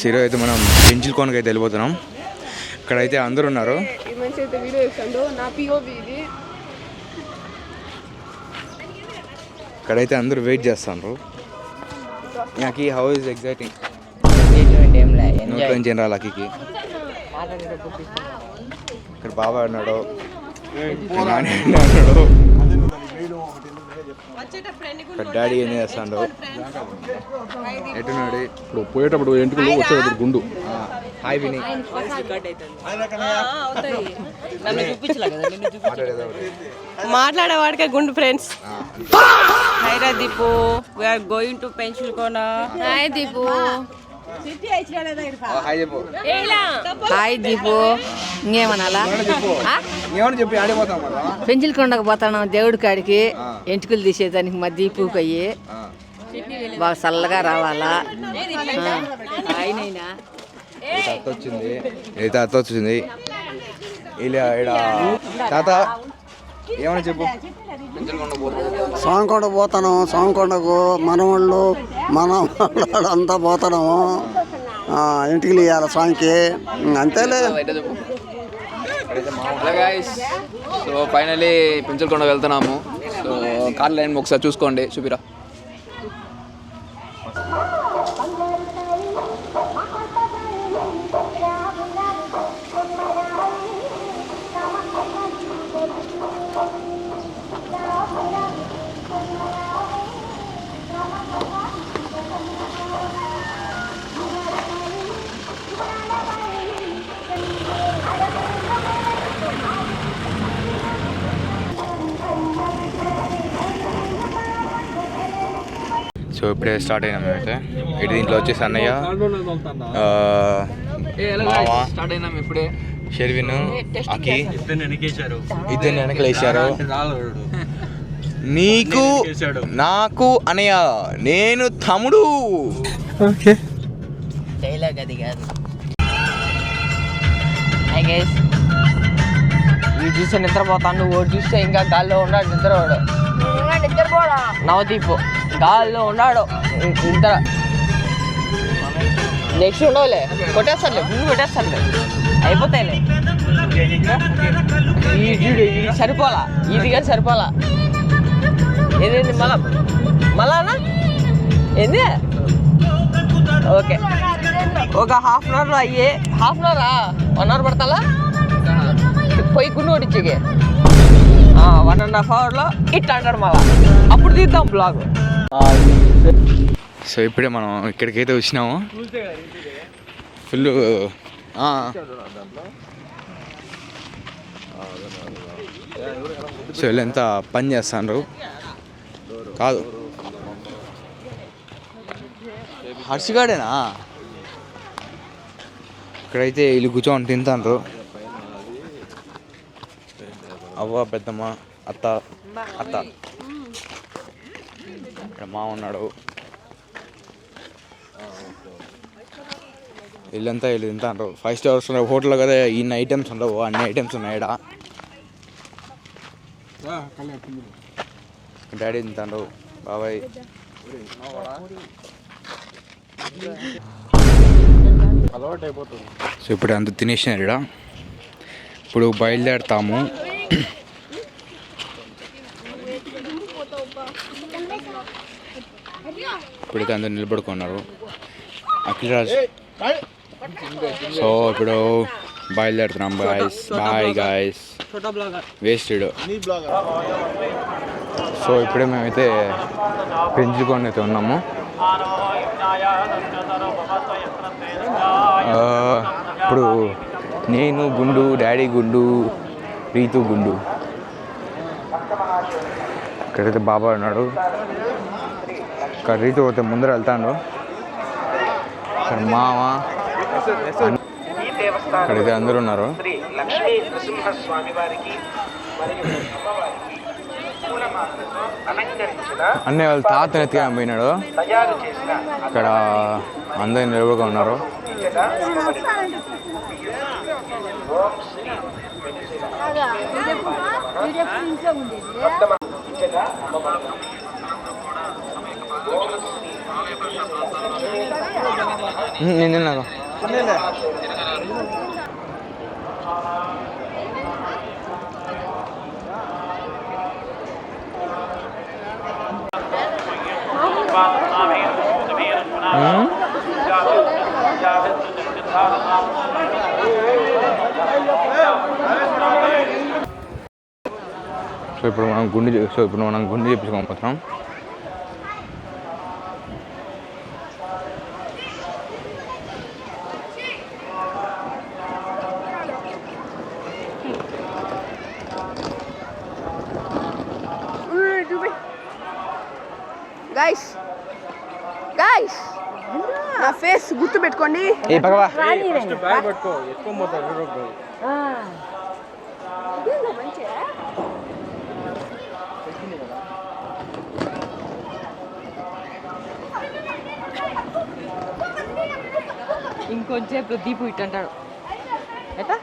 ఈరోజు అయితే మనం పెంచులకోనకి అయితే వెళ్ళిపోతున్నాం. ఇక్కడైతే అందరూ ఉన్నారు. ఇక్కడైతే అందరూ వెయిట్ చేస్తున్నారు. నాకు ఈ హౌ ఇస్ ఎగ్జైటింగ్. నోట్లో ఏం రాలి అక్కికి. ఇక్కడ బాబా అన్నాడు, నాని అన్నాడు, ఇక్కడ డాడీ ఏం చేస్తాడు, ఎట్టున్నాడు ఇప్పుడు పోయేటప్పుడు ఎంటుకలు వచ్చేటప్పుడు గుండు. హాయ్ విని మాట్లాడేవాడికే గుండు. ఫ్రెండ్స్, హైరా Deepu, we're going to Penchalakona. Hi Deepu. Hi Deepu. ఇంకేమనాలా? చెప్పి ఆడిపోతాం. పెంచులకొండకు పోతాను దేవుడి కాడికి, ఎంటుకలు తీసేదానికి మా దీపుకి అయ్యి బాగా చల్లగా రావాలా. ఆయనైనా అత్త వచ్చింది, అయితే అత్త వచ్చింది. ఇలా తాత ఏమని చెప్పు. సాంకొండ పోతాను. సాంకొండకు మనవాళ్ళు అంతా పోతున్నాము. ఇంటికి ఇవ్వాలి స్వామికి, అంతేలే. సో ఫైనలీ పెంచులకొండ వెళ్తున్నాము. సో కార్ లైన్ ఒకసారి చూసుకోండి. చూపిరా. సో ఇప్పుడే స్టార్ట్ అయినాం మేమైతే. ఇటు దీంట్లో వచ్చేసి అన్నయ్య, స్టార్ట్ అయినాం ఇప్పుడే. షెర్విన్, అకి ఇద్దరు వెనకలేసారు. నీకు నాకు అన్నయ్య, నేను తమ్ముడు. డైలాగ్ అది కాదు. ఇది చూస్తే నిద్రపోతాను. నువ్వు చూస్తే ఇంకా గాల్లో ఉన్నాడు, నిద్రపోడు. నవదీపు గాల్లో ఉన్నాడు. ఇంత నెక్స్ట్ ఉండవులే, కొట్టేస్తారులే, ముందు కొట్టేస్తారులే, అయిపోతాయిలే. ఇది సరిపోలా, ఇది కానీ సరిపోలా. ఏదేంది మళ్ళా ఏంది? ఓకే, ఒక హాఫ్ అన్ అవర్లో అయ్యే. హాఫ్ అన్ అవరా? 1 అవర్ పడతా పోయి గుండు కొట్టించేకి. 1.5 అవర్లో ఇట్లా అంటాడు. మళ్ళా అప్పుడు తీద్దాం బ్లాగ్. సో ఇప్పుడే మనం ఇక్కడికైతే వచ్చినాము. ఫుల్ సో వీళ్ళంతా పని చేస్తాండ్రు. కాదు, హర్షగాడేనా? ఇక్కడైతే వీళ్ళు కూర్చొని తింటాండ్రు. అవ్వ, పెద్దమ్మ, అత్త. ఇక్కడ మా ఉన్నాడు. వీళ్ళంతా వీళ్ళు తింటారు. 5 స్టార్స్ హోటల్లో కదా, ఇన్ని ఐటమ్స్ ఉండవు, అన్ని ఐటమ్స్ ఉన్నాయి. డాడీ తింటాడు, బాబాయ్. సో ఇప్పుడు అంత తినేసినారు ఇక్కడ. ఇప్పుడు బయలుదేరుతాము. ఇప్పుడైతే అందరు నిలబడుకున్నారు. అఖిలరాజ్. సో ఇప్పుడు బయలుదేరుతున్నాం guys. Bye guys. Wasted. So ఇప్పుడే మేమైతే పెంచుకొని అయితే ఉన్నాము. ఇప్పుడు నేను గుండు, డాడీ గుండు, రీతు గుండు. ఇక్కడైతే బాబా ఉన్నాడు. ఇక్కడ రీతు పోతే ముందర వెళ్తాను. ఇక్కడ మామ, ఇక్కడైతే అందరూ ఉన్నారు. అన్నయ్య వాళ్ళ తాతని ఎత్తుగా పోయినాడు. ఇక్కడ అందరు నిలబడుగా ఉన్నారు. నేను తిన్నాను. సో ఇప్పుడు మనం గుండె చేపించుకోకపోతున్నాం. గైస్ నా ఫేస్ గుర్తు పెట్టుకోండి. ఏ భగవా ఇంకొంచెం దీపు ఇట్ అంటాడు. ఎట్లా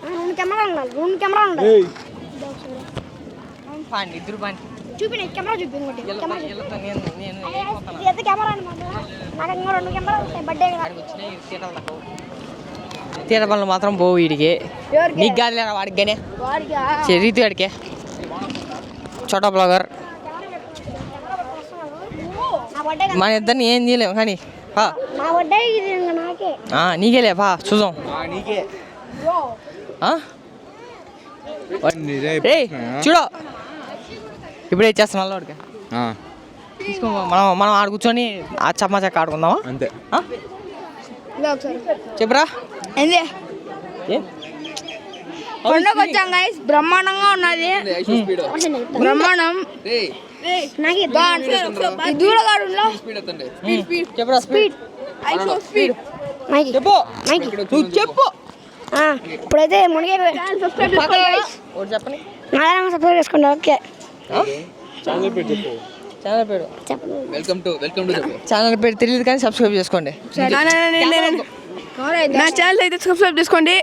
రెండు కెమెరా ఉండాలి. పండి ఇద్దరు పండి చూపి కెమెరా చూపి కెమెరా బర్త్డే తీర పనులు మాత్రం పోవు వీడికి. నీకు కాదు లేరా వాడికి గానే రీతి వాడికే చోటా బ్లాగర్. మన ఇద్దరిని ఏం చేయలేము కానీ నీకేలే పా చూద్దాం. చూడు ఇప్పుడే ఇచ్చేస్తున్నా వాడికి. తీసుకో మనం ఆడ కూర్చొని ఆ చమ్మా చెక్క ఆడుకుందామా? అంతే. చెప్పురా ఏంది కొండకు వచ్చాం గైస్. బ్రహ్మాండంగా ఉన్నది. బ్రహ్మాండం దూరగాడులో చెప్పురా స్పీడ్ చెప్పు నువ్వు చెప్పు. ఇప్పుడైతే మునిగే చెప్పని సబ్స్క్రైబ్ చేసుకోండి. ఓకే ఛానల్ పేరు వెల్కమ్ టు చెప్పు. ఛానల్ పేరు తెలియదు కానీ సబ్స్క్రైబ్ చేసుకోండి. నా ఛానల్ అయితే సబ్స్క్రైబ్ చేసుకోండి.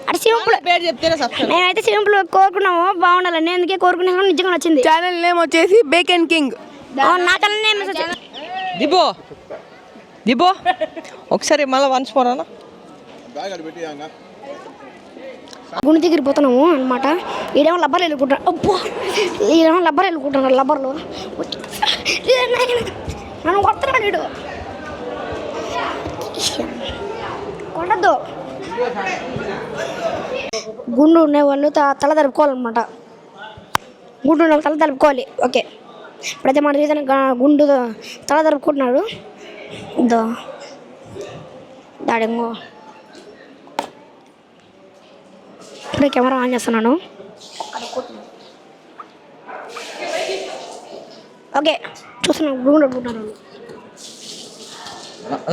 అటు సింపుల్ పేరు చెప్తేనే సబ్స్క్రైబ్. మేమైతే సింపుల్ కోరుకున్నాము, బాగుండాలని. అందుకే కోరుకున్నాము, నిజంగా నచ్చింది. ఛానల్ నేమ్ వచ్చేసి బేకన్ కింగ్. నా ఛానల్ నేమ్ దిబో ఒకసారి మళ్ళీ వన్స్ పోరానా గుండె దగ్గర పోతున్నాము అనమాట. ఈడేమో లబ్బర్లు వెళ్ళుకుంటాను. అబ్బో ఈడేమో లబ్బర్ వెళ్ళుకుంటున్నాడు. లబ్బర్లు నన్ను కొడుతున్నాడు వీడు. కొట్టద్దు. గుండు ఉండేవాళ్ళు తల తలుపుకోవాలన్నమాట. గుండు ఉన్న తల తలుపుకోవాలి. ఓకే ఇప్పుడైతే మన ఏదైనా గుండు తల తలుపుకుంటున్నాడు. దాడేమో ఇప్పుడే కెమెరా ఆన్ చేస్తున్నాను. ఓకే చూస్తున్నాను. గుండు అనుకుంటున్నాను.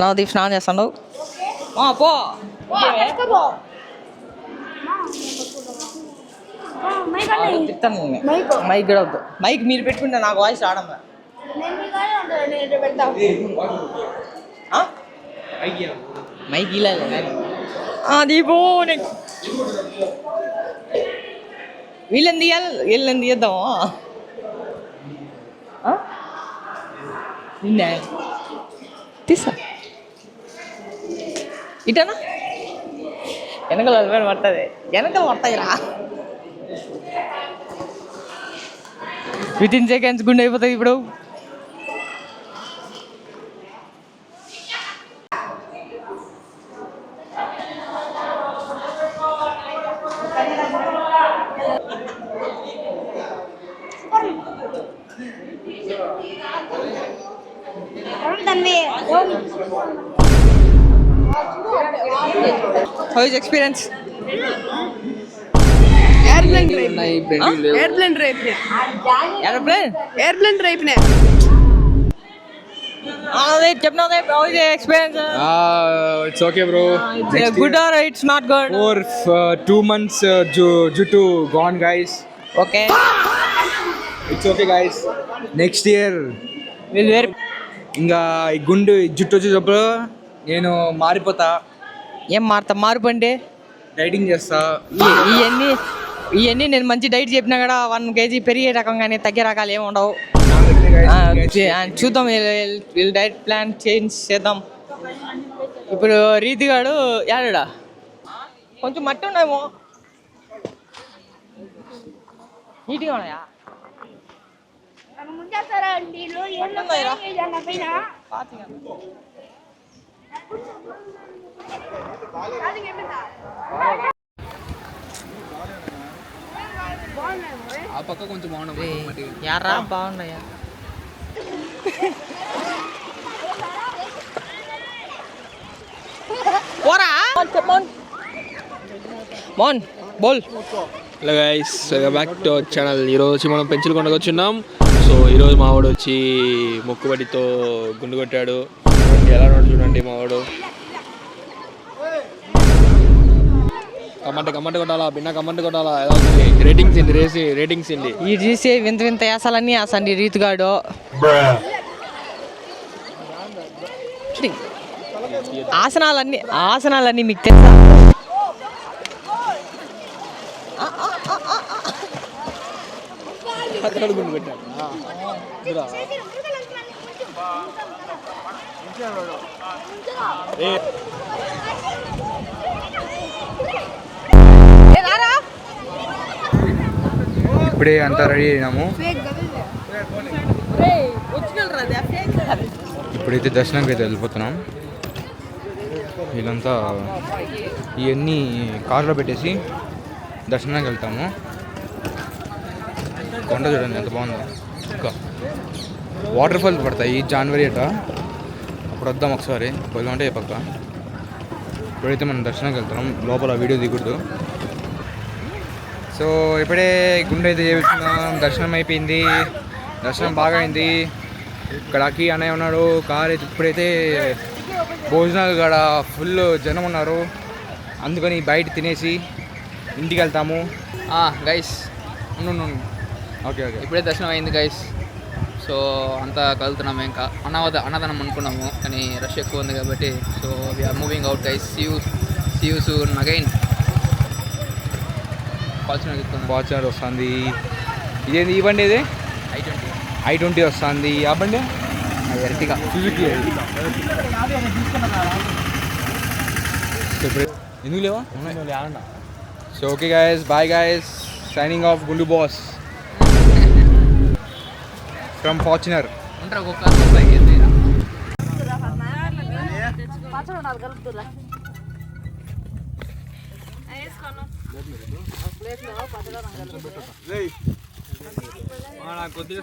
నవదీప్ స్నానం చేస్తాడు. పో మైక్ కూడా వద్దు. మైక్ మీరు పెట్టుకుంటే నాకు వాయిస్ రావడం. మైక్ ఇలా దీపో వీళ్ళని తీయాలి, వీళ్ళని తీద్దామా? నిన్న తీసా ఇటనా వెనకలు అలవాటు పడుతుంది. వెనకలు పడతాయిరా. విత్ ఇన్ సెకండ్స్ గుండె అయిపోతుంది. ఇప్పుడు How is experience? Airplane drive. Airplane? Airplane drive ne. చెప్పిన experience it's okay bro good or it's not good for 2 months జుట్టు gone guys. Okay it's okay guys. Next year will wear ఇంకా ఈ గుండు ఈ జుట్టు వచ్చేటప్పుడు నేను మారిపోతా, ఏం మార్పండి డైటింగ్ చేస్తా. ఇవన్నీ నేను మంచి డైట్ చెప్పినా కూడా 1 kg పెరిగే రకం కానీ తగ్గే రకాలు ఏమి ఉండవు. చూద్దాం, వీళ్ళు డైట్ ప్లాన్ చేంజ్ చేద్దాం. ఇప్పుడు రీతిగాడు యాడా కొంచెం మట్టి ఉన్నాయేమో, నీట్గా ఉన్నాయా? ఆ పక్క కొంచెం బాగుంటుంది. యారా బాగున్నాయా? పోరా మోన్ బోల్. Hello guys, back to our channel. ఈరోజు మనం పెంచులకొండకు వచ్చిన్నాం. సో ఈరోజు మావాడు వచ్చి మొక్కుబడితో గుండు కొట్టాడు. ఎలా ఉన్నాడు చూడండి మావాడు. కమెంట్ కొట్టాలా, బిన్న కమెంట్ కొట్టాలా. ఎలా ఉంది రేటింగ్స్ ఏంటి, రేటింగ్స్ ఏంటి? ఈ చూసే వింత వింత యాసాలన్నీ వేసండి రీతిగాడు. ఆసనాలన్నీ మీకు తెలుసా? గుండు కొట్టాడు. ఇప్పుడే అంతా రెడీ అయినాము. ఇప్పుడైతే దర్శనంకి అయితే వెళ్ళిపోతున్నాం. వీళ్ళంతా ఇవన్నీ కార్లో పెట్టేసి దర్శనానికి వెళ్తాము. కొండ చూడండి ఎంత బాగుందో. ఇంకా వాటర్ ఫాల్స్ పడతాయి జనవరి అట, అప్పుడు వద్దాం ఒకసారి. పోదామంటే పక్క. ఇప్పుడైతే మనం దర్శనానికి వెళ్తున్నాం. లోపల వీడియో దిగుడు. సో ఇప్పుడే గుండె అయితే చేస్తున్నాం. దర్శనం అయిపోయింది, దర్శనం బాగా అయింది. ఇక్కడ అకి అన్నయ్య ఉన్నాడు. కార్ అయితే ఇప్పుడైతే భోజనాలు కాడ ఫుల్ జనం ఉన్నారు, అందుకని బయట తినేసి ఇంటికి వెళ్తాము. గైస్ ఓకే ఇప్పుడే దర్శనం అయింది గైస్. సో అంతా కలుతున్నాము. ఇంకా అన్నదానం అనుకున్నాము కానీ రష్ ఎక్కువ ఉంది కాబట్టి so we're moving out guys. See you soon again. Fortuner వస్తుంది. ఇదేంది ఈ బండి? ఇది I20 వస్తుంది. ఆ బండి ఎర్టిగా సుజుకి. ఎందుకు లేవా? So okay guys, bye guys, signing off గుండు బాస్ ఫ్రమ్ ఫార్చునర్. ఉంటారు ఒక్కొక్క కొద్దిగా